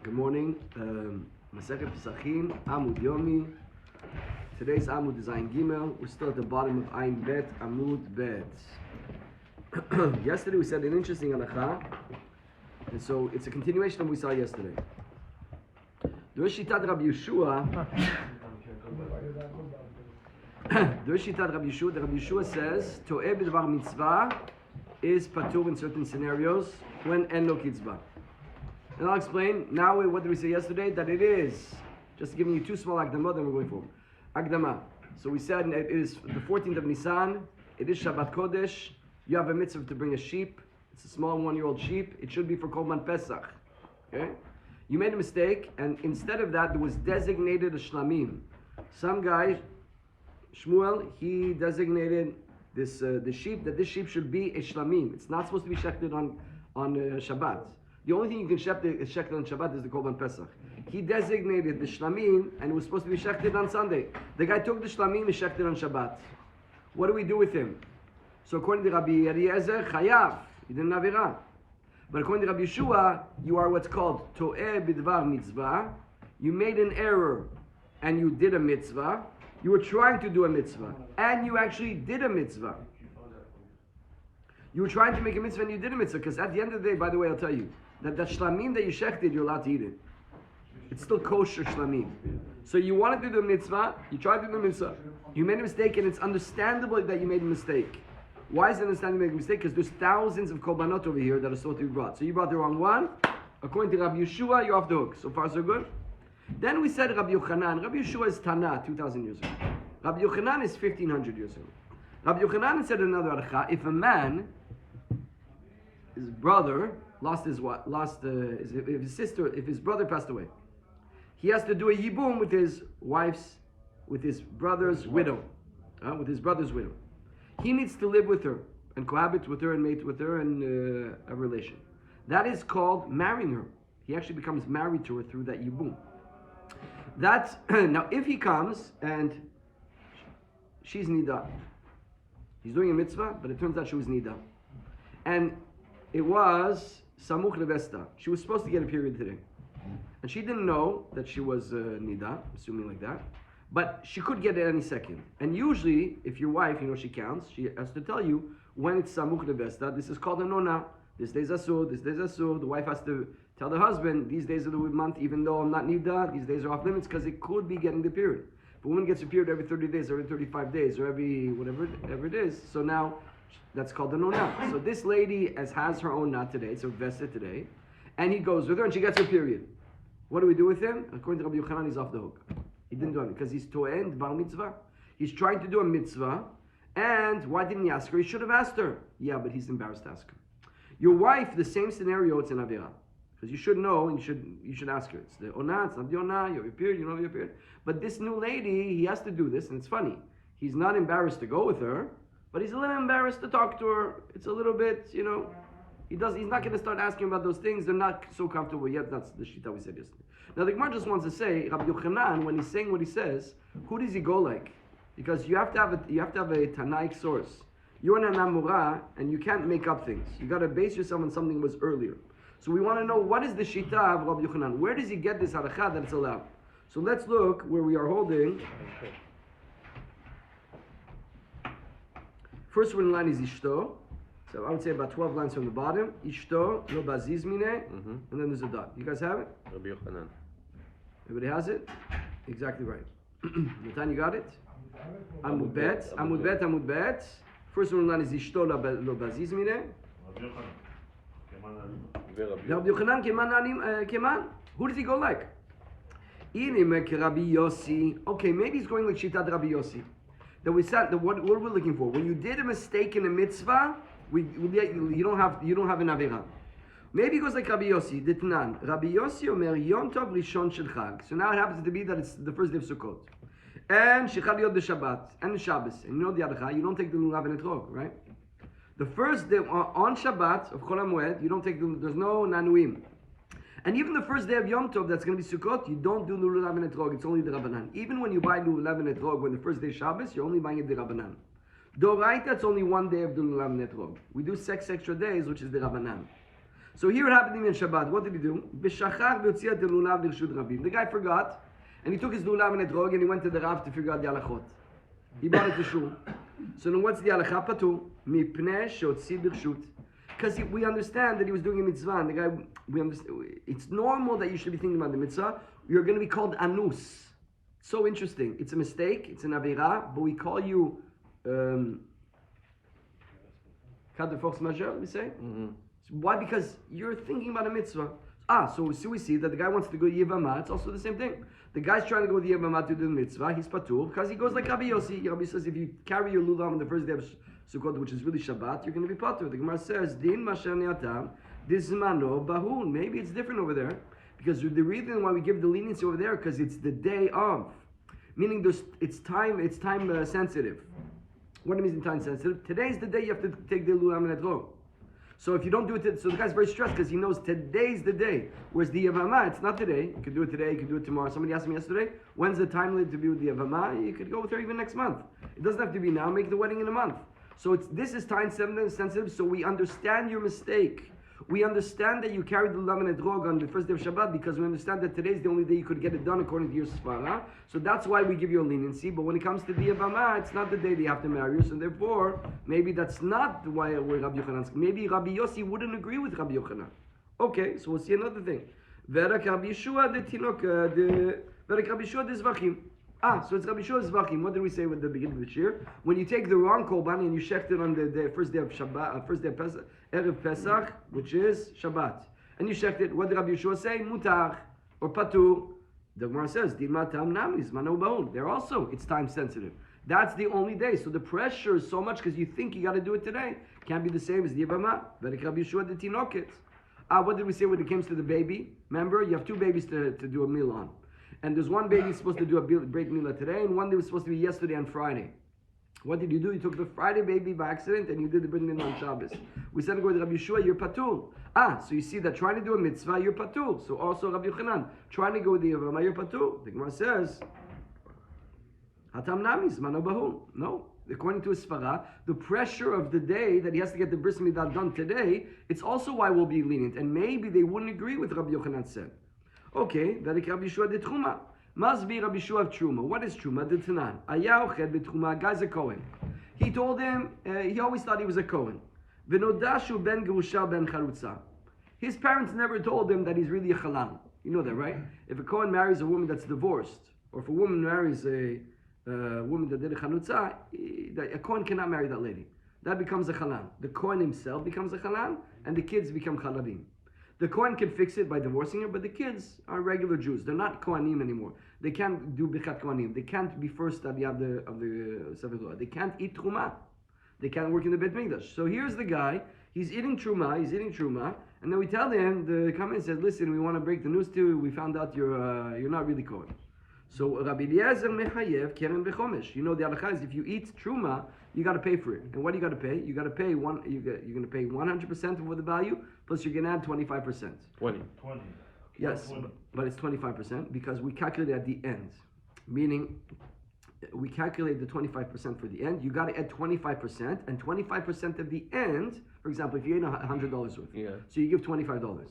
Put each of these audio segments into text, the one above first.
Good morning. Masechet Pessachim, Amoud yomi. Today's Amoud is Ayin Gimel. We're still at the bottom of Ayin Bet, Amoud Bet. Yesterday we said an interesting halacha, and so it's a continuation of what we saw yesterday. Dirshu Rabbi Yeshua. Dirshu Rabbi Yeshua. The Rabbi Yeshua says, To'eh b'dvar mitzvah is patur in certain scenarios when en lo kitzvah. And I'll explain now what did we say yesterday? That it is, just giving you two small Akdamot, then we're going for Akdama. So we said it is the 14th of Nisan, it is Shabbat Kodesh, you have a mitzvah to bring a sheep, it's a small 1-year-old sheep, it should be for Korban Pesach. Okay? You made a mistake, and instead of that, there was designated a shlamim. Some guy, Shmuel, he designated the sheep, that this sheep should be a shlamim. It's not supposed to be shechted on Shabbat. The only thing you can shechted on Shabbat is the Korban Pesach. He designated the shlamim, and it was supposed to be shechted on Sunday. The guy took the shlamim and shechted on Shabbat. What do we do with him? So according to Rabbi Eliezer, chayav, he didn't have avera. But according to Rabbi Yeshua, you are what's called to'eh bidvar mitzvah. You made an error, and you did a mitzvah. You were trying to do a mitzvah, and you actually did a mitzvah. You were trying to make a mitzvah, and you did a mitzvah, because at the end of the day, by the way, I'll tell you, that shlamim that you shechted, you're allowed to eat it. It's still kosher shlamim. So you wanted to do the mitzvah, you tried to do the mitzvah, you made a mistake, and it's understandable that you made a mistake. Why is it understandable you made a mistake? Because there's thousands of korbanot over here that are supposed to be brought. So you brought the wrong one. According to Rabbi Yeshua, you're off the hook. So far, so good. Then we said Rabbi Yochanan. Rabbi Yeshua is Tana, 2,000 years ago. Rabbi Yochanan is 1,500 years ago. Rabbi Yochanan said another halacha: if a man, his brother if his brother passed away, he has to do a yibum with his brother's widow, He needs to live with her and cohabit with her and mate with her and a relation. That is called marrying her. He actually becomes married to her through that yibum. That's now if he comes and she's nida, he's doing a mitzvah, but it turns out she was nida, and it was samuch levesta. She was supposed to get a period today, and she didn't know that she was nida, assuming like that, but she could get it any second. And usually, if your wife, she counts, she has to tell you when it's samuch levesta. This is called a nona. This day's asur. This day's asur. The wife has to tell the husband, these days of the month, even though I'm not nida, these days are off limits, because it could be getting the period. If a woman gets a period every 30 days, or every 35 days, or every whatever it is, so now that's called the nona. So this lady has her own nut today, so vested today, and he goes with her, and she gets her period. What do we do with him? According to Rabbi Yochanan, he's off the hook. He didn't do anything, because he's to'en bar mitzvah. He's trying to do a mitzvah, and why didn't he ask her? He should have asked her. Yeah, but he's embarrassed to ask her. Your wife, the same scenario, it's an avera. Because you should know, and you should ask her. It's the ona, it's not the ona, you have your period, you don't have your period. But this new lady, he has to do this, and it's funny. He's not embarrassed to go with her, but he's a little embarrassed to talk to her. It's a little bit, he's not going to start asking about those things. They're not so comfortable yet. That's the shita we said yesterday. Now the Gemara just wants to say, Rabbi Yochanan, when he's saying what he says, who does he go like? Because you have to have a Tanaic source. You're an Amura, and you can't make up things. You got to base yourself on something that was earlier. So we want to know, what is the shita of Rabbi Yochanan? Where does he get this halacha that it's allowed? So let's look where we are holding. First one line is Ishto. So I would say about 12 lines from the bottom. Ishto, lo baziz mine, and then there's a dot. You guys have it? Rabbi Yochanan. Everybody has it? Exactly right. Natan, you got it? Amoud bet. First one line is Ishto, lo baziz mine. Rabbi Yochanan keman. Who does he go like? Rabbi Yossi. Okay, maybe he's going like Shitat Rabbi Yossi. That we said that what we're looking for. When you did a mistake in a mitzvah, you don't have an avera. Maybe it goes like Rabbi Yossi. Ditnan. Rabbi Yossi omer Yom Tov Rishon Shel Chag. So now it happens to be that it's the first day of Sukkot, and Shechad Yod the Shabbat and the Shabbos. And you know the Adcha, you don't take the lulav and etrog, right? The first day on Shabbat of Chol HaMoed, you don't take there's no nanuim. And even the first day of Yom Tov, that's going to be Sukkot, you don't do lulav and etrog. It's only the Rabbanan. Even when you buy lulav and etrog, when the first day is Shabbos, you're only buying it the Rabbanan. Doraita, it's only one day of the lulav and etrog. We do 6 extra days, which is the Rabbanan. So here it happened to him in Shabbat. What did he do? The guy forgot, and he took his lulav and etrog, and he went to the Rav to figure out the halachot. He brought it to shul. So then what's the halacha? Patu mipnei sheotzi birshut. Because we understand that he was doing a mitzvah. And the guy, we understand. It's normal that you should be thinking about the mitzvah. You're going to be called anus. So interesting. It's a mistake. It's an avera, but we call you cas de force majeure. We say. Why? Because you're thinking about a mitzvah. So we see that the guy wants to go Yevamah. It's also the same thing. The guy's trying to go to Yevamah to do the mitzvah. He's patur because he goes like Rabbi Yossi. Rabbi says if you carry your lulav on the first day of Sukkot, which is really Shabbat, you're going to be patur. The Gemara says din masher ne'atam dismano bahun. Maybe it's different over there because the reason why we give the leniency over there because it's the day of, meaning it's time sensitive. What do you mean time sensitive? Today's the day you have to take the lulav and etrog. So if you don't do it, so the guy's very stressed because he knows today's the day. Whereas the Yavama, it's not today. You could do it today, you could do it tomorrow. Somebody asked me yesterday, when's the time limit to be with the Yavama? You could go with her even next month. It doesn't have to be now, make the wedding in a month. So this is time sensitive, so we understand your mistake. We understand that you carried the lam and etrog on the first day of Shabbat because we understand that today's the only day you could get it done according to your svara. So that's why we give you a leniency. But when it comes to the Yavama, it's not the day they have to marry you. So therefore, maybe that's not why we're Rabbi Yochanan. Maybe Rabbi Yossi wouldn't agree with Rabbi Yochanan. Okay, so we'll see another thing. Verak Rabbi Yeshua de Tinok, Verak Rabbi Yeshua de Zvachim. So it's Rabbi Yeshua's Zvachim. What did we say at the beginning of the year? When you take the wrong korban and you shecht it on the first day of Shabbat, first day of Pesach, Erev Pesach, which is Shabbat, and you shecht it, what did Rabbi Yeshua say? Mutar or Patur. The Gemara says, Dilma Tam Namis, Mano Baun. They're also, it's time sensitive. That's the only day. So the pressure is so much because you think you got to do it today. Can't be the same as the Yevamah. Verik Rabbi Yeshua de Tinoket. What did we say when it comes to the baby? Remember, you have two babies to do a meal on. And there's one baby supposed to do a break milah today, and one that was supposed to be yesterday on Friday. What did you do? You took the Friday baby by accident, and you did the break milah on Shabbos. We said to go to Rabbi Yeshua, you're patur. So you see that trying to do a mitzvah, you're patur. So also Rabbi Yochanan, trying to go with the Yavama, you're patur. The Gemara says, Hatam namis, mano bahun. No. According to his svara, the pressure of the day that he has to get the bris milah done today, it's also why we'll be lenient. And maybe they wouldn't agree with Rabbi Yochanan said. Okay, Verik Rabbi Yeshua de Truma. Must be Rabbi Yeshua of Truma. What is Truma? The Tanan. Ayauched beTruma. Guy's a Kohen. He told him, he always thought he was a Kohen. V'nodashu ben Gerusha ben Charutza. His parents never told him that he's really a Halal. You know that, right? If a Kohen marries a woman that's divorced, or if a woman marries a woman that did a Charutza, a Kohen cannot marry that lady. That becomes a Halal. The Kohen himself becomes a Halal, and the kids become Halalim. The Kohen can fix it by divorcing her, but the kids are regular Jews. They're not Kohanim anymore. They can't do Bichat Kohanim. They can't be first of the Sefer Torah. They can't eat Truma. They can't work in the Beit Mikdash. So here's the guy. He's eating Truma, and then we tell him, the comment says, listen, we want to break the news to you. We found out you're not really Kohen. So Rabbi Eliezer mechayev keren v'chomesh. You know the halakha is if you eat Truma, you got to pay for it. And what do you got to pay? You got to pay you're going to pay 100% of the value, plus you're going to add 25%. 20. Yes, 20. But it's 25% because we calculate at the end. Meaning, we calculate the 25% for the end. You got to add 25%, and 25% of the end, for example, if you ate $100 worth, so you give $25.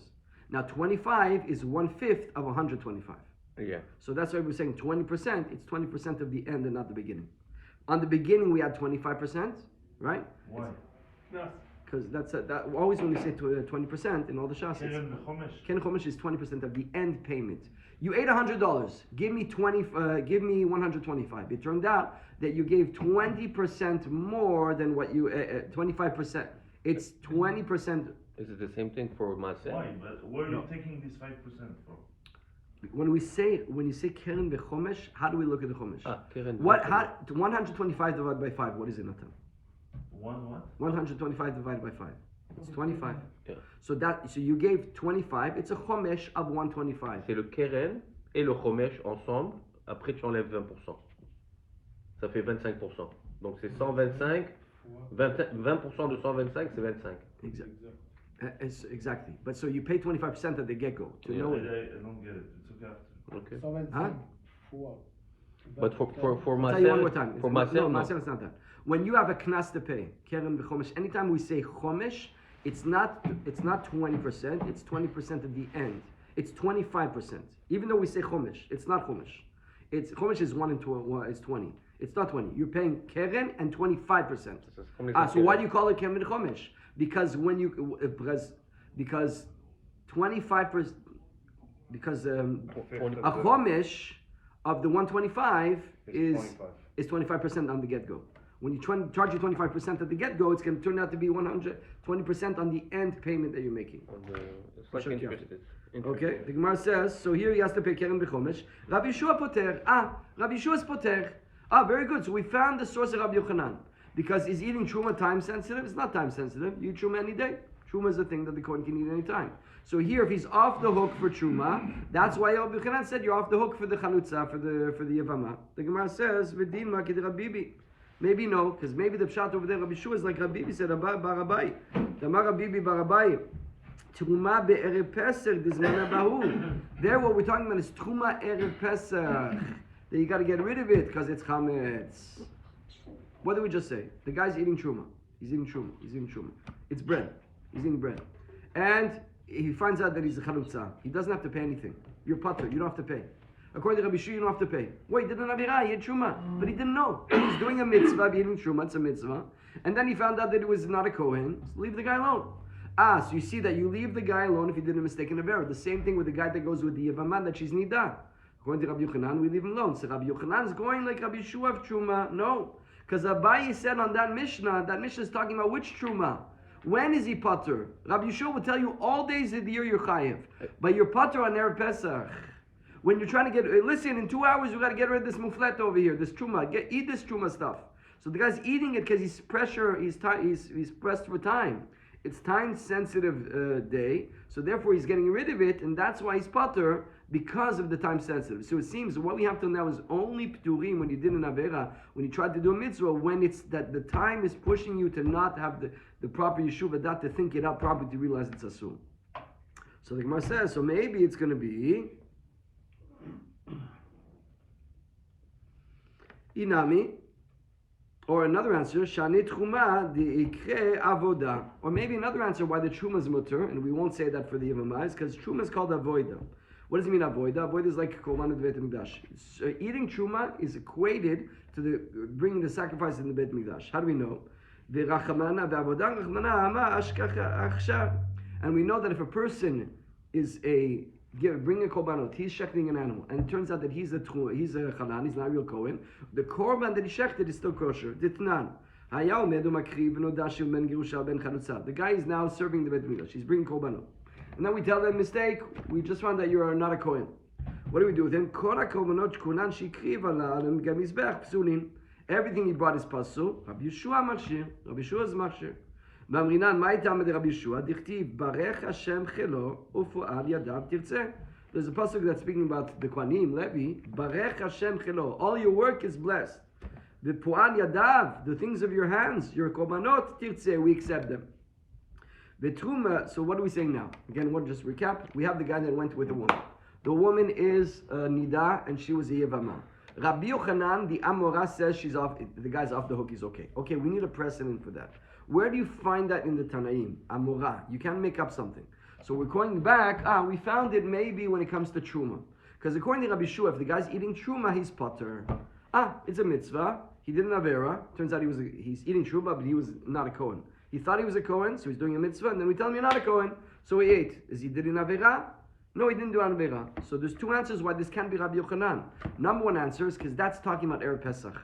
Now, 25 is 1/5 of 125. Yeah. So that's why we're saying 20%. It's 20% of the end and not the beginning. On the beginning, we add 25%, right? Why? Because that always when we say 20% in all the shas. Ken Chomesh is 20% of the end payment. You ate $100. Give me 125. It turned out that you gave 20% more than what you 25%. It's 20%. Is it the same thing for Masechet? Why? But where are you taking this 5% from? When you say keren v'chomesh, how do we look at the chomesh? Keren. 125 divided by 5. What is it, Natan? What? 125 divided by 5. It's 25. Yeah. So you gave 25. It's a chomesh of 125. C'est le keren et le chomesh ensemble. Après tu enlèves 20%. Ça fait 25%. Donc c'est 125. 20% de 125, c'est 25. Exactly. But so you pay 25% at the get-go. I don't get it. It's okay. Okay. But for I'll tell you one more time. For Masechet, Masechet is not that. When you have a knas to pay, keren v'chomesh, anytime we say chomesh, It's not 20%. It's 20% at the end. It's 25%. Even though we say chumash, it's not chumash. It's chumash is 1 and 2. It's 20. It's not 20. You're paying keren and 25%. So why do you call it keren chumash? Because when you because 25%. Because a chumash of the 125 is 25% on the get-go. When you charge you 25% at the get-go, it's going to turn out to be 120% on the end payment that you're making. Okay, the Gemara says, so here he has to pay keren b'chomesh. Rabbi Yeshua poter. Rabbi Yeshua is poter. Very good. So we found the source of Rabbi Yochanan. Because is eating truma time sensitive? It's not time sensitive. You eat truma any day. Truma is a thing that the Kohen can eat any time. So here, if he's off the hook for truma, that's why Rabbi Yochanan said you're off the hook for the chalutza, for the yavama. The Gemara says, "V'din ma k'd Rabbi Bibi." Maybe no, because maybe the pshat over there, Rabbi Shua is like Rabbi Bibi said, Barabai. Tamar Rabbi Bibi Barabai. Truma be'erev Pesach d'zman habahu. There, what we're talking about is truma erev Pesach. That you got to get rid of it because it's chametz. What did we just say? The guy's eating truma. He's eating truma. It's bread. He's eating bread, and he finds out that he's a chalutza. He doesn't have to pay anything. You're pater. You don't have to pay. According to Rabbi Shua, you don't have to pay. Wait, he did an avira, he had truma, but he didn't know. He's doing a mitzvah, eating truma, it's a mitzvah. And then he found out that it was not a kohen, so leave the guy alone. So you see that you leave the guy alone if he did a mistake in avira. The same thing with the guy that goes with the yavama that she's nida. According to Rabbi Yochanan, we leave him alone. So Rabbi Yochanan is going like Rabbi Shua of truma. No. Because Abaye said on that Mishnah is talking about which truma? When is he pater? Rabbi Yeshua will tell you all days of the year you're chayiv, but you're pater on Erev Pesach. When you're trying to listen, in 2 hours you got to get rid of this muflet over here, this truma. Eat this truma stuff. So the guy's eating it because he's pressed for time. It's time sensitive day, so therefore he's getting rid of it, and that's why he's pater because of the time sensitive. So it seems what we have to now is only pturim when you did an avera, when you tried to do a mitzvah, when it's that the time is pushing you to not have the proper yeshuva, that to think it out properly to realize it's asur. So the Gemara says, so maybe it's going to be inami, or another answer, shanit chuma diikre avoda, or maybe another answer why the truma is mutter, and we won't say that for the yavama, is because truma is called avoida. What does it mean avoida? Avoida is like korban of the Beit Mikdash. Eating truma is equated to the bringing the sacrifice in the Beit Mikdash. How do we know? And we know that if a person is bring a korbanot, he's shechting an animal, and it turns out that he's a chanan, he's not a real kohen, the korban that he shechted is still kosher. Ditnan. The guy is now serving the Beit Mikdash. He's bringing korbanot. And then we tell them, mistake, we just found that you are not a kohen. What do we do with him? Everything he brought is pasul. Rabbi Yeshua machshir. Rabbi Yeshua is machshir. Mamrinan, my time de Rabbi Yeshua, dichtiv, barech Hashem chelo, ufu'al yadav tirtzeh. There's a pasuk that's speaking about the Kohanim, Levi, barech Hashem chelo. All your work is blessed. The pu'al yadav, the things of your hands, your korbanot, tirtzeh, we accept them. The truma, so what are we saying now? Again, we'll just recap. We have the guy that went with the woman. The woman is nida, and she was a yevama. Rabbi Yochanan, the Amora, says she's off. The guy's off the hook. He's okay. Okay, we need a precedent for that. Where do you find that in the Tanaim? Amora. You can't make up something. So we're going back. We found it maybe when it comes to truma, because according to Rabbi Shua, if the guy's eating truma, he's pater. It's a mitzvah. He did an avera. Turns out he's eating truma, but he was not a kohen. He thought he was a kohen, so he's doing a mitzvah, and then we tell him you're not a kohen, so he ate. Is he did an avera? No, he didn't do an avera. So there's two answers why this can't be Rabbi Yochanan. Number one answer is because that's talking about Erev Pesach.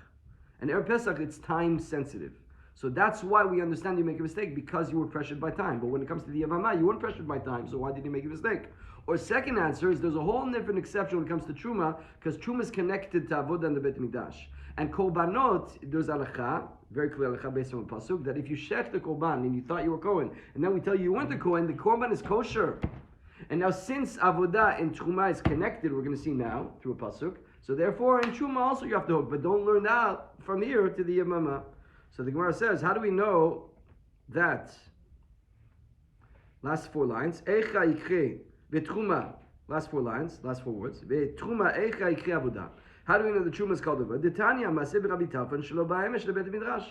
And Erev Pesach, it's time sensitive. So that's why we understand you make a mistake, because you were pressured by time. But when it comes to the Yavama, you weren't pressured by time, so why did you make a mistake? Or second answer is there's a whole different exception when it comes to Truma, because Truma is connected to Avodah and the Beit Mikdash. And Korbanot, there's Alakha, very clear Alakha based on the Pasuk, that if you shech the Korban and you thought you were Kohen, and then we tell you weren't the Kohen, the Korban is kosher. And now since Avodah and Truma is connected, we're going to see now through a Pasuk, so therefore in Truma also you have to hook, but don't learn that from here to the Yamama. So the Gemara says, how do we know that? Last four lines. Eicha ikre v'truma. Last four lines, last four words. V'truma eicha ikre avodah. How do we know the truma is called avodah? D'tanya maseh b'Rabbi Tarfon shelo ba'emesh lebet midrash.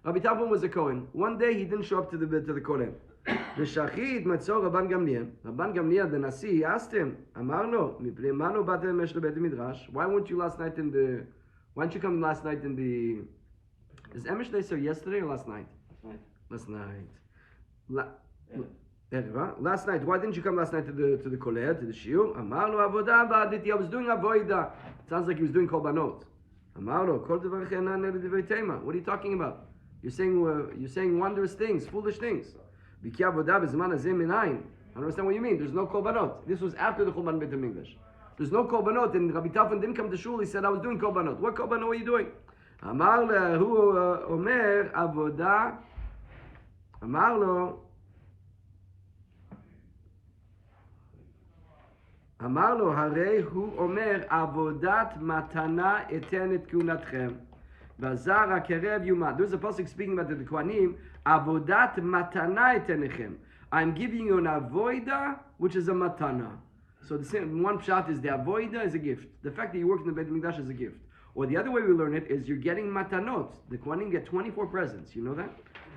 Rabbi Tarfon was a Kohen. One day he didn't show up to the Kohen. The shachit matzor Rabban Gamliel. Rabban Gamliel, the Nasi, he asked him, Amar lo, mipnei mano batem mesh lebet midrash. Why weren't you last night in the? Why didn't you come last night in the? Is Emesh Day yesterday or last night? Last night. Last night. Why didn't you come last night to the kollel, to the shiur? Amar lo avodah ba'aditi. I was doing avodah. Sounds like he was doing korbanot. Amar lo kol devar chenan divrei tema. What are you talking about? You're saying wondrous things, foolish things. B'ki avodah b'zman hazeh minayin. I don't understand what you mean. There's no korbanot. This was after the Churban Beit HaMikdash. There's no korbanot, and Rabbi Tarfon didn't come to shul. He said, I was doing korbanot. What korbanot were you doing? Amar hu omer avodah. Amar lo harei hu omer avodat matana eten et kunatchem. V'azar hakerev yuma. There's a pasuk speaking about the Kohanim. Avodat matana etenechem. I'm giving you an avoida, which is a matana. So the same one pshat is the avoida is a gift. The fact that you work in the Beit HaMikdash is a gift. Or the other way we learn it is you're getting matanot. The Kohanim get 24 presents. You know that?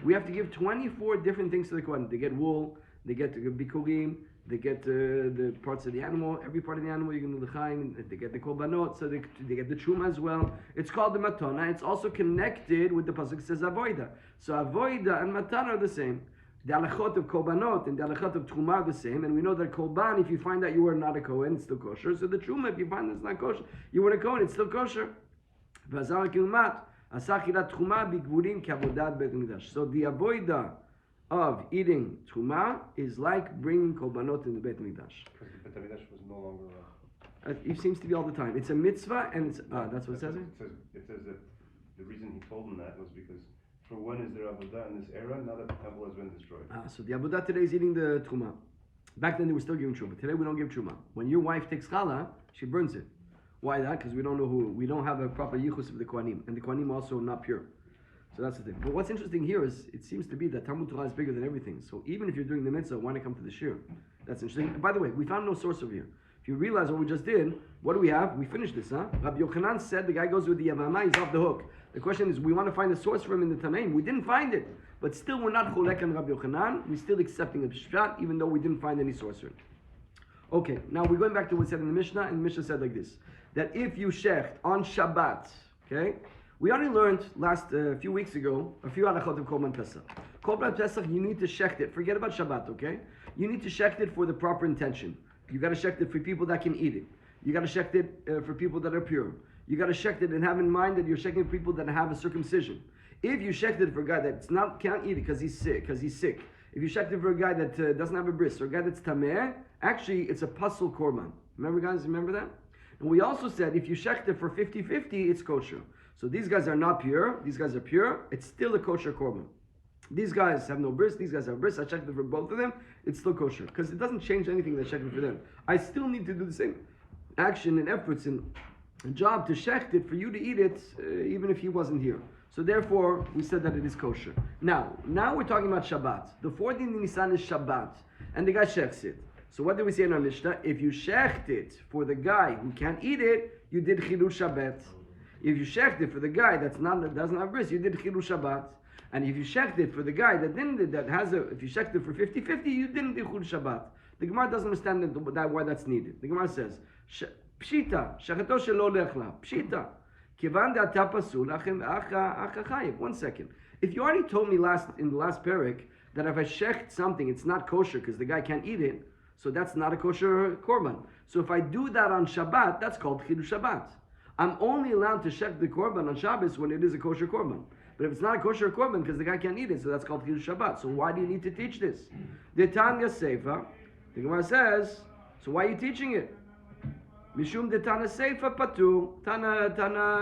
We have to give 24 different things to the Kohanim. They get wool, they get bikurim, they get the parts of the animal. Every part of the animal you can do the chaim. They get the korbanot, so they get the truma as well. It's called the matana. It's also connected with the pasuk that says avoida. So avoida and matana are the same. The halachot of korbanot and the halachot of truma are the same. And we know that korban, if you find that you were not a kohen, it's still kosher. So the truma, if you find that it's not kosher, you were a kohen, it's still kosher. So the avoida of eating truma is like bringing korbanot in the Beit HaMikdash. Because the Beit HaMikdash was no longer. It seems to be all the time. It's a mitzvah, and it's that's what it says. It says that the reason he told him that was because for when is there avodah in this era? Now that the temple has been destroyed. So the avodah today is eating the truma. Back then they were still giving truma. Today we don't give truma. When your wife takes challah, she burns it. Why that? Because we don't have a proper yichus of the Kohanim, and the Kohanim also not pure. So that's the thing. But what's interesting here is it seems to be that Talmud Torah is bigger than everything. So even if you're doing the mitzvah, why not come to the shiur? That's interesting. And by the way, we found no source over here. If you realize what we just did, what do we have? We finished this, huh? Rabbi Yochanan said the guy goes with the Yavama, he's off the hook. The question is, we want to find a source for him in the Tanaim. We didn't find it. But still, we're not cholek on Rabbi Yochanan. We're still accepting a pshat, even though we didn't find any source for it. Okay, now we're going back to what it said in the Mishnah, and the Mishnah said like this, that if you shecht on Shabbat, okay, we already learned last few weeks ago a few halachot of Korban Pesach. Korban Pesach, you need to shecht it. Forget about Shabbat, okay? You need to shecht it for the proper intention. You got to shecht it for people that can eat it. You got to shecht it for people that are pure. You got to shecht it and have in mind that you're shechting people that have a circumcision. If you shecht it for a guy that can't eat it because he's sick, if you shecht it for a guy that doesn't have a bris, or a guy that's tameh, actually it's a pasul korban. Remember guys, remember that? And we also said if you shecht it for 50-50, it's kosher. So these guys are not pure, these guys are pure, it's still a kosher korban. These guys have no bris, these guys have bris, I checked it for both of them, it's still kosher. Because it doesn't change anything that I checked it for them. I still need to do the same action and efforts and job to shecht it for you to eat it, even if he wasn't here. So therefore, we said that it is kosher. Now we're talking about Shabbat. The 14th Nisan is Shabbat, and the guy shechts it. So what did we say in our Mishnah? If you shecht it for the guy who can't eat it, you did Chilul Shabbat. If you shecht it for the guy that doesn't have bris, you did Chilul Shabbat. And if you shecht it for the guy if you shecht it for 50-50, you didn't do Chilul Shabbat. The Gemara doesn't understand why that's needed. The Gemara says, Pshita, shecheto shelo lechla, Pshita. Kivan de'ata pasul, acha chayiv. 1 second. If you already told me in the last parak that if I shecht something, it's not kosher because the guy can't eat it, so that's not a kosher korban. So if I do that on Shabbat, that's called Chilul Shabbat. I'm only allowed to shecht the korban on Shabbos when it is a kosher korban. But if it's not a kosher korban because the guy can't eat it, so that's called Chilul Shabbat. So why do you need to teach this? The Tanya Seifa, the Gemara says, so why are you teaching it? Mishum de Tana Seifa Patu, Tana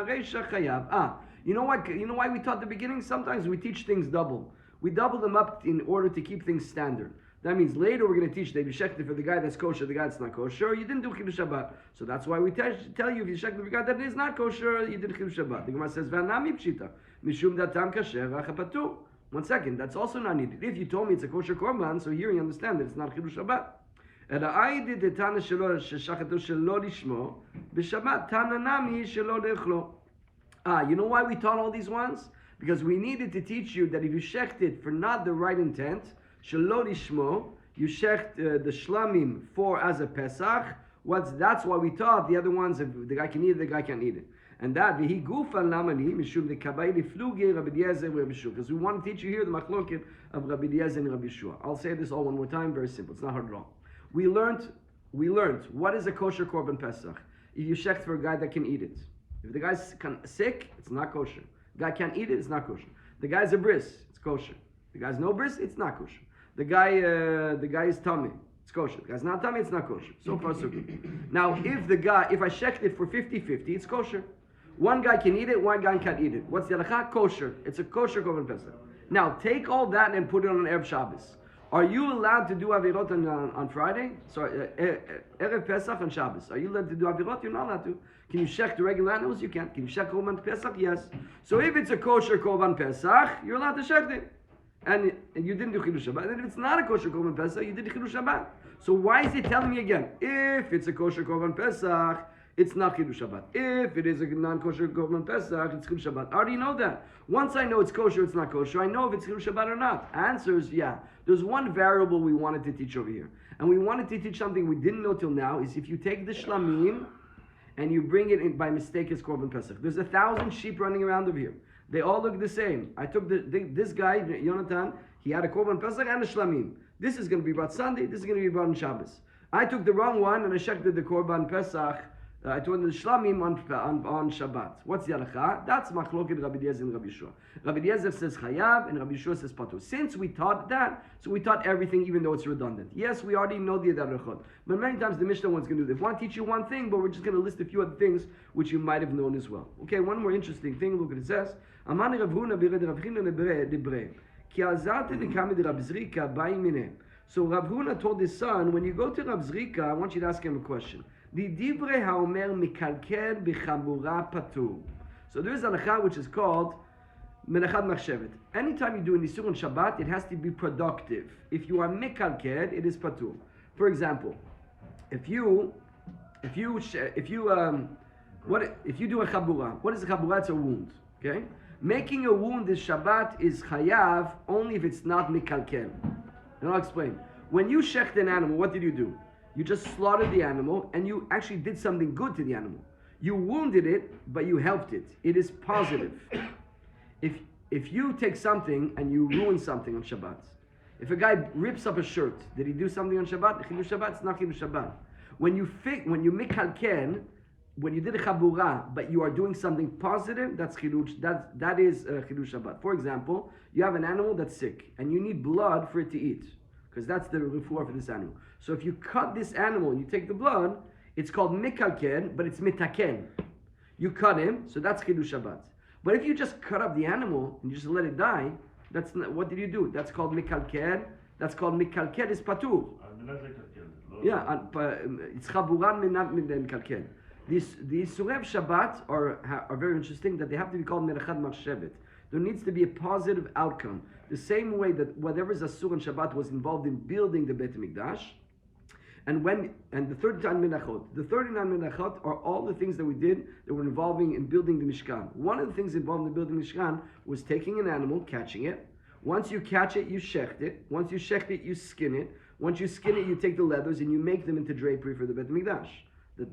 Reisha Chayav. You know why we taught the beginning? Sometimes we teach things double. We double them up in order to keep things standard. That means later we're going to teach that if you shecht it for the guy that's kosher, the guy that's not kosher, you didn't do Chilul Shabbat. So that's why we tell you if you shecht it for the guy that is not kosher, you did Chilul Shabbat. The Gemara says, V'anami pshita, mishum datam kasher v'achapatu. 1 second, that's also not needed. If you told me it's a kosher korban, so here you understand that it's not Chilul Shabbat. אלא איידי דתנא שלו ששחטו שלא לשמו, בשבת תנא נמי שלא לאכלו. You know why we taught all these ones? Because we needed to teach you that if you shecht it for not the right intent, Shelo lishmo, you shecht the shlamim for as a Pesach. That's why we taught the other ones, if the guy can eat it, the guy can't eat it. And that, v'hi gufan lamani, mishum the kabai lifluge Rabbi Eliezer and Rabbi Yeshua. Because we want to teach you here the machloket of Rabbi Eliezer and Rabbi Yeshua. I'll say this all one more time, very simple. It's not hard at all. We learned what is a kosher korban Pesach. If you shecht for a guy that can eat it. If the guy's sick, it's not kosher. The guy can't eat it, it's not kosher. The guy's a bris, it's kosher. The guy's no bris, it's not kosher. The guy is tummy, it's kosher. The guy's not tummy, it's not kosher. So far, so good. Now, if I checked it for 50-50, it's kosher. One guy can eat it, one guy can't eat it. What's the halakha? Kosher. It's a kosher korban pesach. Now, take all that and put it on Erev Shabbos. Are you allowed to do avirot on Friday? Sorry, Erev Pesach and Shabbos. Are you allowed to do avirot? You're not allowed to. Can you check the regular animals? You can. Can you check korban pesach? Yes. So if it's a kosher korban pesach, you're allowed to check it. And you didn't do Chidush Shabbat. And if it's not a kosher korban pesach, you did Chidush Shabbat. So why is it telling me again? If it's a kosher korban pesach, it's not Chidush Shabbat. If it is a non-kosher korban pesach, it's Chidush Shabbat. I already know that. Once I know it's kosher, it's not kosher, I know if it's Chidush Shabbat or not. Answer is yeah. There's one variable we wanted to teach over here. And we wanted to teach something we didn't know till now, is if you take the shlamim and you bring it in by mistake as korban pesach. There's 1,000 sheep running around over here. They all look the same. I took this guy, Yonatan, he had a korban pesach and a shlamim. This is going to be brought Sunday, this is going to be brought on Shabbos. I took the wrong one and I checked the korban pesach. I told the shlamim on Shabbat. What's the halakha? That's machloket Rabbi Eliezer and Rabbi Yeshua. Rabbi Eliezer says chayav and Rabbi Yeshua says patur. Since we taught that, so we taught everything even though it's redundant. Yes, we already know the adarachot. But many times the Mishnah one's going to do this. We want to teach you one thing, but we're just going to list a few other things which you might have known as well. Okay, one more interesting thing. Look what it says. Amani Rav Huna b'red Rav China lebre. Ki azarte dekame de Rav Zrika bai mineh. So Rav Huna told his son, when you go to Rav Zrika, I want you to ask him a question. So there is a halakha which is called menachat machshevet. Anytime you do an isur on Shabbat, it has to be productive. If you are mekalked, it is patur. For example, if you do a chabura, what is a chabura? It's a wound. Okay, making a wound is Shabbat is chayav only if it's not mekalked. And I'll explain. When you shecht an animal, what did you do? You just slaughtered the animal and you actually did something good to the animal. You wounded it, but you helped it. It is positive. If you take something and you ruin something on Shabbat, if a guy rips up a shirt, did he do something on Shabbat? Chidush Shabbat, it's not Chidush Shabbat. When you mikalken, when you did a chabura, but you are doing something positive, that's Chidush, that is Chidush Shabbat. For example, you have an animal that's sick and you need blood for it to eat, because that's the refuah for this animal. So if you cut this animal and you take the blood, it's called mikalken, but it's mitaken. You cut him, so that's Chidush Shabbat. But if you just cut up the animal and you just let it die, that's not, what did you do? That's called mikalken. That's called mikalken is patur. Yeah, it's chaburan menat mikalken. These surev Shabbat are very interesting, that they have to be called menachat machshevet. There needs to be a positive outcome. The same way that whatever is asur on Shabbat was involved in building the Beit HaMikdash, and the 39 menachot. The 39 menachot are all the things that we did that were involving in building the Mishkan. One of the things involved in building the Mishkan was taking an animal, catching it. Once you catch it, you shecht it. Once you shecht it, you skin it. Once you skin it, you take the leathers and you make them into drapery for the Beit HaMikdash.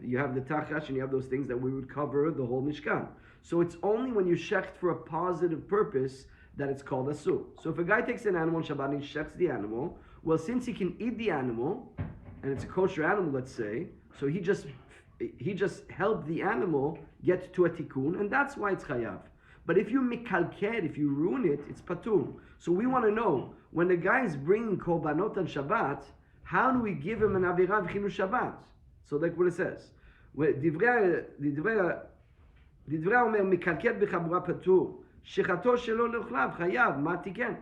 You have the tachash and you have those things that we would cover the whole Mishkan. So it's only when you shecht for a positive purpose that it's called asur. So if a guy takes an animal on Shabbat and he shechts the animal, well, since he can eat the animal, and it's a kosher animal, let's say, so he just helped the animal get to a tikkun, and that's why it's chayav. But if you mikalked, if you ruin it, it's patur. So we want to know, when the guy is bringing korbanot on Shabbat, how do we give him an avirav chinush Shabbat? So that's what it says. דברי אומר, מקלקל בחבורה פטור, שחתו שלא לאוכליו, חייב, מה תיקן?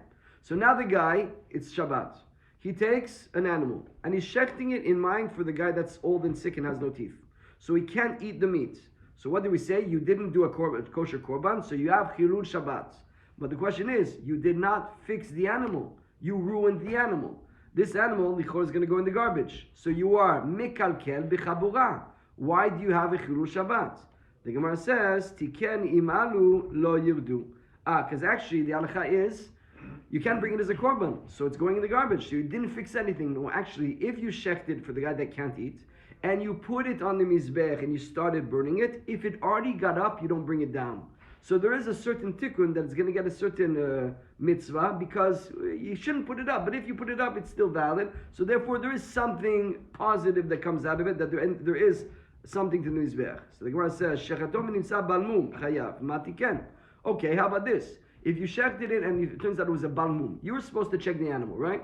So now the guy, it's Shabbat. He takes an animal, and he's shechting it in mind for the guy that's old and sick and has no teeth. So he can't eat the meat. So what do we say? You didn't do a kosher korban, so you have chilul Shabbat. But the question is, you did not fix the animal. You ruined the animal. This animal, lichor, is going to go in the garbage. So you are mikalkel b'chabura. Why do you have a chilul Shabbat? The Gemara says, Tiken imalu lo yirdu. Because actually the halakha is, you can't bring it as a korban, so it's going in the garbage. So you didn't fix anything. No, actually, if you shechted for the guy that can't eat, and you put it on the mizbech and you started burning it, if it already got up, you don't bring it down. So there is a certain tikkun that is going to get a certain mitzvah, because you shouldn't put it up. But if you put it up, it's still valid. So therefore, there is something positive that comes out of it, that there is something to the mizbech. So the Gemara says, shechatom nimsa balmum chayav matiken. Okay, how about this? If you shechted it and it turns out it was a balmum, you were supposed to check the animal, right?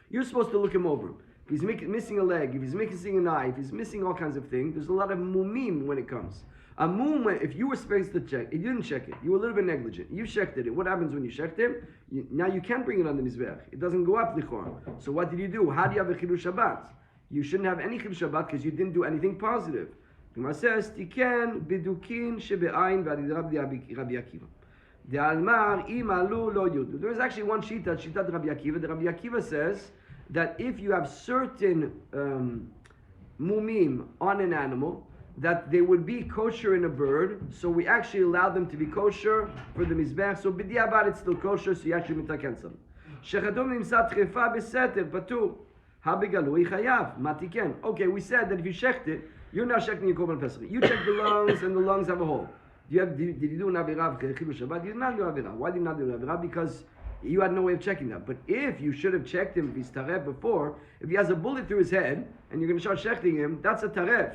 You're supposed to look him over. If he's missing a leg, if he's missing an eye, if he's missing all kinds of things, there's a lot of mumim when it comes. A mum, if you were supposed to check, you didn't check it. You were a little bit negligent. You checked it. What happens when you checked him? Now you can't bring it on the mizbech. It doesn't go up lichor. So what did you do? How do you have a chidush Shabbat? You shouldn't have any chidush Shabbat because you didn't do anything positive. The Gemara says, "Tiken bidukin shebe'ayin v'adid Rabbi Akiva." The Almar imalu lo yudu. There is actually one shitat Rabbi Akiva. The Rabbi Akiva says that if you have certain mumim on an animal, that they would be kosher in a bird, so we actually allow them to be kosher for the mizbech. So b'diavad it's still kosher, so you actually mitaken some. Shechatom nimsa trefa beseter patur habegalui chayav matiken. Okay, we said that if you shecht it, you're not shechting your korban pesach. You check the lungs, and the lungs have a hole. Did you do an avira chilul Shabbat? You did not do avira. Why did you not do avira? Because you had no way of checking that. But if you should have checked him if he's taref before, if he has a bullet through his head and you're going to start shechting him, that's a taref.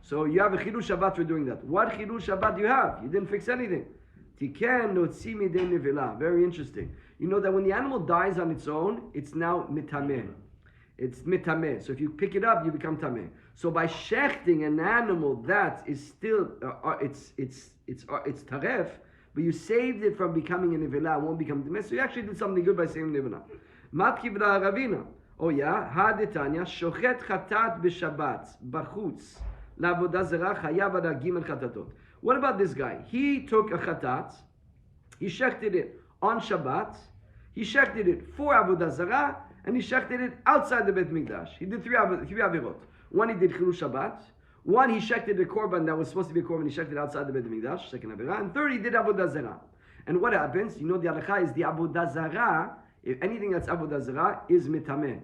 So you have a chilul Shabbat for doing that. What chilul Shabbat do you have? You didn't fix anything. Tiken notzi midei nevela. Very interesting. You know that when the animal dies on its own, it's now mitameh. It's mitameh. So if you pick it up, you become tameh. So by shechting an animal that is still it's taref, but you saved it from becoming a nevela, it won't become tameh. So you actually did something good by saving nevela. Mat kivra ravina. Oh yeah, hadetanya shochet chatat b'shabbat b'chutz. What about this guy? He took a chatat, he shechted it on Shabbat, he shechted it for Avodah Zarah, and he shechted it outside the Bet Mikdash. He did three avirot. One, he did chilul Shabbat. One, he shechted the korban that was supposed to be a korban, he shechted it outside the Bet Mikdash, second avirah. And third, he did Avodah Zarah. And what happens? You know the halakha is the Avodah Zarah, if anything that's Avodah Zarah, is mitameh.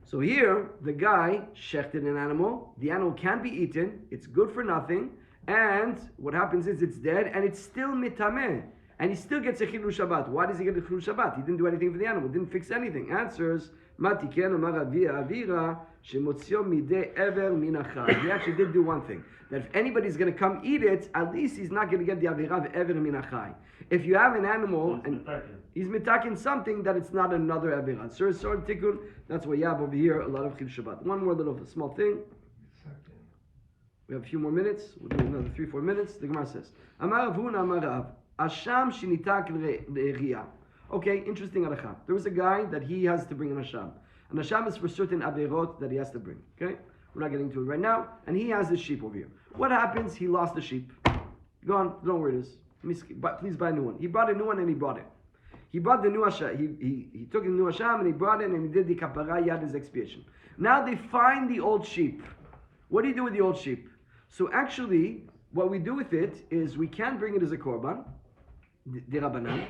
So here, the guy shechted an animal. The animal can't be eaten. It's good for nothing. And what happens is it's dead, and it's still mitameh. And he still gets a chilul Shabbat. Why does he get a chilul Shabbat? He didn't do anything for the animal. Didn't fix anything. Answers, matiken amar avira shemotzio midei ever minachai. He actually did do one thing. That if anybody's going to come eat it, at least he's not going to get the avira of ever minachai. If you have an animal and he's mitakin something that it's not another avira. Sir, tikkun. That's why you have over here a lot of chilul Shabbat. One more little small thing. We have a few more minutes. We'll do another 3-4 minutes. The Gemara says, Amar Avun Amar Rav, Asham shinitak le'riya. Okay, interesting halakha. There was a guy that he has to bring an asham. An asham is for certain averot that he has to bring. Okay, we're not getting into it right now. And he has his sheep over here. What happens? He lost the sheep. Gone. Don't know where it is. Please buy a new one. He brought a new one and he brought it. He brought the new asham. He took the new asham and he brought it and he did the kapara yad, his expiation. Now they find the old sheep. What do you do with the old sheep? So actually, what we do with it is we can't bring it as a korban, the rabbanan,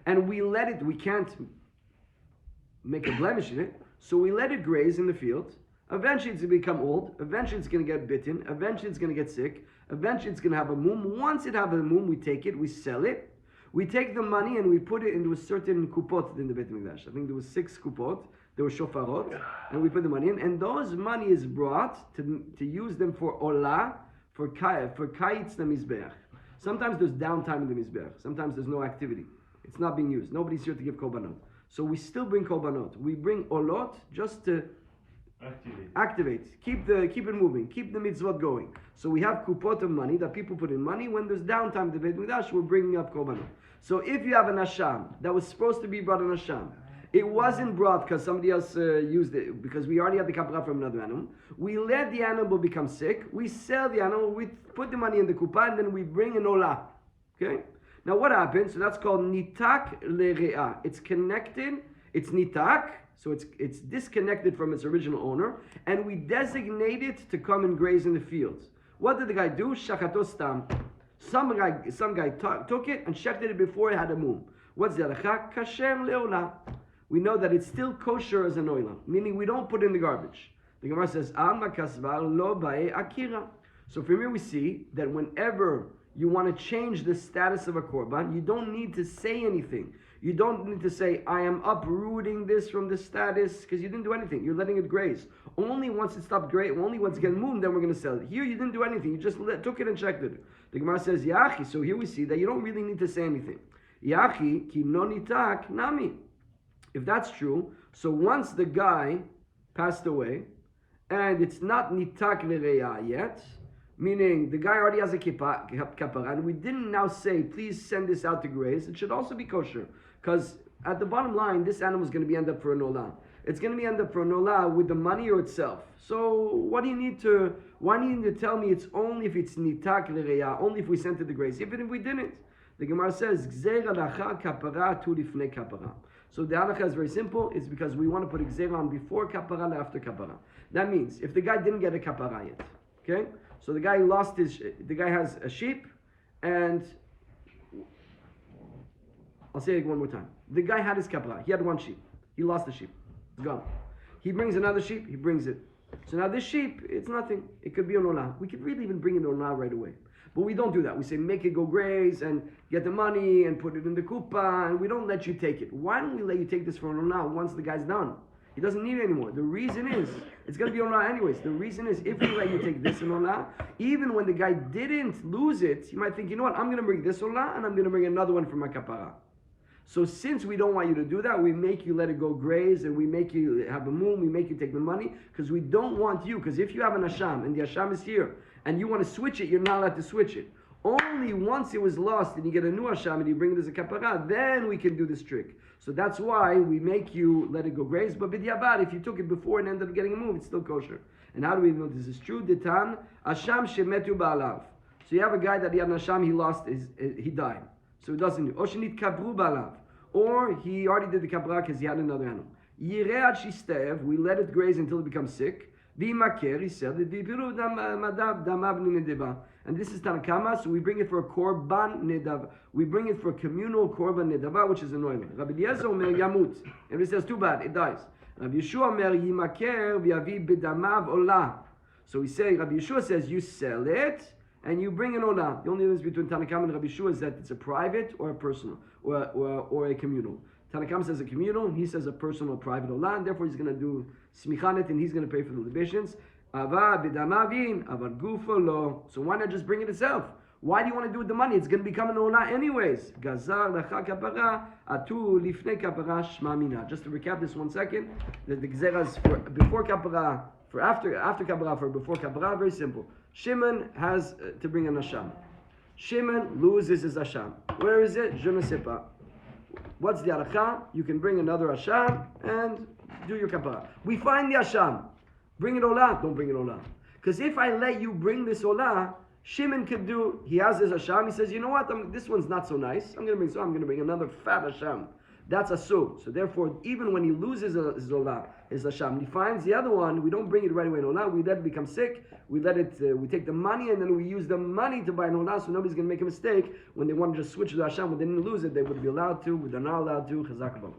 and we can't make a blemish in it, so we let it graze in the field. Eventually it's going to become old, eventually it's going to get bitten, eventually it's going to get sick, eventually it's going to have a mum. Once it has a mum, we take it, we sell it, we take the money and we put it into a certain kupot in the Beit Mikdash. I think there was 6 kupot, there were shofarot, and we put the money in, and those money is brought to use them for olah, for kayitz the mizbeach. Sometimes there's downtime in the mizbeach. Sometimes there's no activity. It's not being used. Nobody's here to give korbanot. So we still bring korbanot. We bring olot just to activate. Keep it moving. Keep the mitzvot going. So we have kupot of money that people put in money. When there's downtime in the Beit Mikdash, we're bringing up korbanot. So if you have an asham that was supposed to be brought an asham, it wasn't brought because somebody else used it, because we already had the kapara from another animal. We let the animal become sick. We sell the animal. We put the money in the kupa, and then we bring an olah. Okay? Now what happens? So that's called nitak lere'ah. It's connected. It's nitak. So it's disconnected from its original owner, and we designate it to come and graze in the fields. What did the guy do? Shachato stam. Some guy took it and shechted it before it had a mum. What's the halacha? Kasher leola. We know that it's still kosher as an oila, meaning we don't put it in the garbage. The Gemara says, Alma kasva lo bae akira. So from here we see that whenever you want to change the status of a korban, you don't need to say anything. You don't need to say, I am uprooting this from the status, because you didn't do anything. You're letting it graze. Only once it stopped grazing, only once it gets moved, then we're going to sell it. Here you didn't do anything. You just took it and checked it. The Gemara says, Yachi. So here we see that you don't really need to say anything. Yachi ki no nitak nami. If that's true, so once the guy passed away, and it's not nitak lereya yet, meaning the guy already has a kapara, and we didn't now say, please send this out to graze, it should also be kosher. Because at the bottom line, this animal is going to be end up for an olah. It's going to be end up for an olah with the money or itself. So why do you need to tell me it's only if it's nitak lereya, only if we sent it to graze, even if we didn't? The Gemara says, gzeir alacha kapara tu lifnei kapara. So the halacha is very simple. It's because we want to put gzeir on before kapara and after kapara. That means if the guy didn't get a kapara yet, okay? So the guy has a sheep, and I'll say it one more time. The guy had his kapara. He had one sheep. He lost the sheep. It's gone. He brings another sheep. He brings it. So now this sheep, it's nothing. It could be an olah. We could really even bring it an olah right away. But we don't do that. We say make it go graze and get the money and put it in the kupa, and we don't let you take it. Why don't we let you take this for an olah once the guy's done? He doesn't need it anymore. The reason is, it's going to be olah anyways. The reason is, if we let you take this in olah, even when the guy didn't lose it, you might think, you know what, I'm going to bring this olah, and I'm going to bring another one for my kapara. So since we don't want you to do that, we make you let it go graze, and we make you have a moon, we make you take the money, because we don't want you, because if you have an asham, and the asham is here, and you want to switch it, you're not allowed to switch it. Only once it was lost and you get a new asham and you bring it as a kapara, then we can do this trick. So that's why we make you let it go graze. But b'diavad, if you took it before and ended up getting a move, it's still kosher. And how do we know this is true? Ditan asham shemetu ba'alav. So you have a guy that he had an asham, he died. So he doesn't do. Oshenit kabru ba'alav. Or he already did the kapara because he had another animal. Yiread shistev, we let it graze until it becomes sick. V'imaker, he said, and this is Tanakama, so we bring it for a korban nedava. We bring it for a communal korban nedava, which is an oil. Rabbi Eliezer omer yamut, and he says, too bad, it dies. Rabbi Yeshua omer yimaker v'yavi b'damav olah. So we say, Rabbi Yeshua says, you sell it and you bring an olah. The only difference between Tanakama and Rabbi Yeshua is that it's a private or a personal or a communal. Tanakam says a communal, he says a personal, private olah, and therefore he's going to do smichanet and he's going to pay for the libations. Ava b'damavin, avar gufo lo. So why not just bring it itself? Why do you want to do with the money? It's going to become an olah anyways. Gazar lecha kapara, atu lifnei kapara shma mina. Just to recap this 1 second, the gzeras for before kapara, for after kapara, for before kapara, very simple. Shimon has to bring an asham. Shimon loses his asham. Where is it? Je ne sais pas. What's the halacha? You can bring another asham and do your kapara. We find the asham. Bring it olah. Don't bring it olah. Because if I let you bring this olah, Shimon could do, he has his asham, he says, you know what, this one's not so nice. I'm going to bring another fat asham. That's asur. So therefore, even when he loses his olah, his asham, he finds the other one, we don't bring it right away in olah, we let it become sick, we take the money and then we use the money to buy an olah, so nobody's going to make a mistake when they want to just switch the asham, when they didn't lose it, they would be allowed to, they're not allowed to, chazak baruch.